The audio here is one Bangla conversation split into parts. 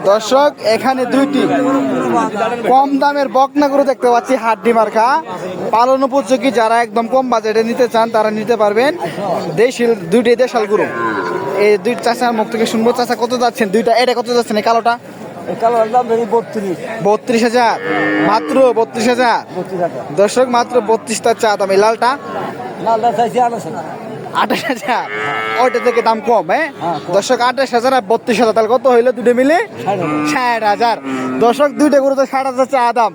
দর্শক এখানে দুইটি কম দামের বকনা গরু দেখতে পাচ্ছি, হাড্ডি মার্কা, পালন উপযোগী। যারা একদম কম বাজেটে নিতে চান তারা নিতে পারবেন। দুইটি দেশাল গরু। এই দুই চাচার মুখ থেকে শুনবো। চাচা কত যাচ্ছেন দুইটা? এটা কত যাচ্ছেন এই কালোটা? কালোর দাম ধরি 32। 32,000, মাত্র 32,000। দর্শক মাত্র 32টা চা দাম। এই লালটা? লালটা চাইছি 28,000। 28,000, ওইটা থেকে দাম কম। হ্যাঁ দর্শক, 28,000 আর 32,000, তাহলে কত হইলো দুটো মিলে? 60,000। দর্শক দুইটা গরু তো 60,000 চা দাম।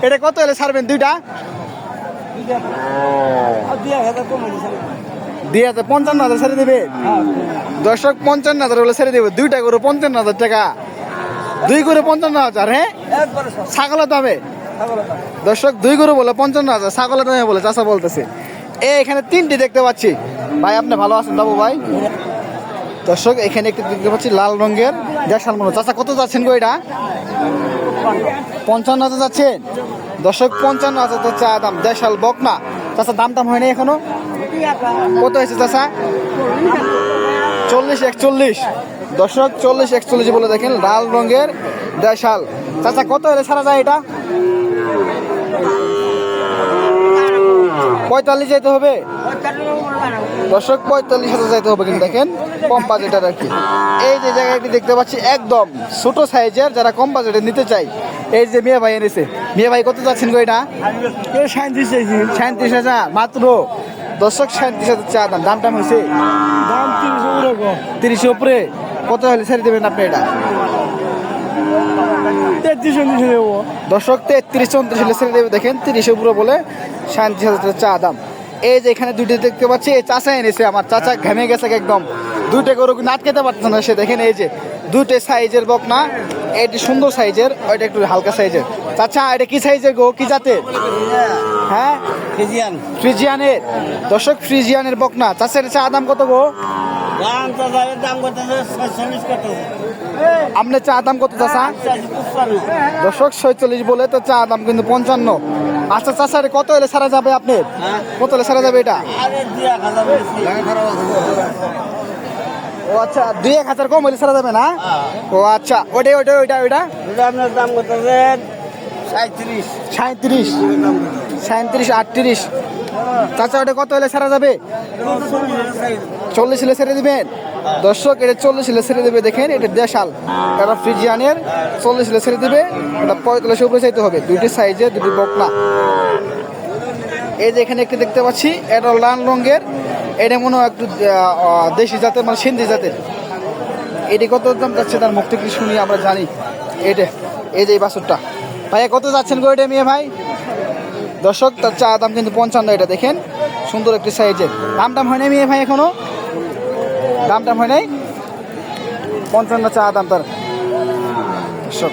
এটা কত হলে ছাড়বেন দুইটা? 55,000 ছেড়ে দেবে। দর্শক 55,000 হলে ছেড়ে দেবে। দুইটা গরু 55,000 টাকা, দুই গরু 55,000। হ্যাঁ ছাগলের দামে। দর্শক দুই গরু বলে 55,000, ছাগলের দামে বলে চাষা বলতেছে। এখানে তিনটি দেখতে পাচ্ছি। ভাই আপনি ভালো আছেন বাবু ভাই? দর্শক এখানে একটি দেখতে পাচ্ছি লাল রঙের দেশাল মনে। চাচা কত যাচ্ছেন গো এটা? 55,000 যাচ্ছেন। দর্শক 55,000 চা দাম, দেশাল বকনা। চাচা দাম টাম হয়নি এখনো? কত হয়েছে চাচা? 40-41। দর্শক 40-41 বলে দেখেন, লাল রঙের দেশাল। চাচা কত হলে ছাড়া যায় এটা? 45 যেতে হবে। দর্শক 45,000 যাইতে হবে। কিন্তু দেখেন কম বাজেটের আর কি। এই যে জায়গাটি দেখতে পাচ্ছি একদম ছোট সাইজের, যারা কম বাজেটে নিতে চাই। এই যে মিয়া ভাই এনেছে। মিয়া ভাই কত যাচ্ছেন গো এটা? 37,000 মাত্র। দর্শক 37,000 চা দাম। দাম টাম হয়েছে? দাম 30 উপরে। কত হলে ছেড়ে দেবেন আপনি এটা? 33 দেবো। দর্শক 33-34 হলে ছেড়ে দেবে। দেখেন 30 উপরে বলে 37,000 চা দাম। এই যে এখানে দুইটা দেখতে পাচ্ছি, এই চাচা এনেছে। আমার চাচা ঘেমে গেছে একদম। দুইটা গরু কিন্তু আটকাতে পারছে না সে। দেখেন এই যে দুইটা সাইজের বকনা, এটি সুন্দর সাইজের, ওইটা একটু হালকা সাইজের। চাচা এটা কি সাইজের গো, কি জাতের? হ্যাঁ ফ্রিজিয়ানের। দর্শক ফ্রিজিয়ানের বকনা। চাচা এটা চা দাম কত গো? আপনার চা দাম কত চাচা? দর্শক 46 বলে তো চা দাম কিন্তু 55। আচ্ছা চাচা এটা কত হলে ছাড়া যাবে আপনার? কত হলে ছাড়া যাবে এটা? ও আচ্ছা, 2-1,000 কম হলে ছাড়া যাবে না? ও আচ্ছা, ওইটা আপনার দাম কত? 37। 38। চাচা ওটা কত হলে ছাড়া যাবে? 40 হলে ছেড়ে দিবেন। দর্শক এটা 40 হলে ছেড়ে দেবে। দেখেন এটা দেশাল, এটা ফ্রিজিয়ানের। 40 হলে ছেড়ে দিবে। এটা 45 উপরে চাইতে হবে। দুইটি সাইজে দুটি বকনা। এই যে এখানে একটি দেখতে পাচ্ছি, এটা লাল রঙের। এটা মনে হয় একটু দেশি জাতের, মানে সিন্ধি জাতের। এটি কত দাম যাচ্ছে তার মুখ থেকে শুনি আমরা জানি। এটা এই যে এই বাছুরটা। ভাইয়া কত যাচ্ছেন গো এটা মেয়ে ভাই? দর্শক তার চা দাম কিন্তু 55। এটা দেখেন সুন্দর একটি সাইজের। দাম টাম হয় নাই মেয়ে ভাই এখনো? দাম টাম হয় নাই? 55 চা দাম তার। দর্শক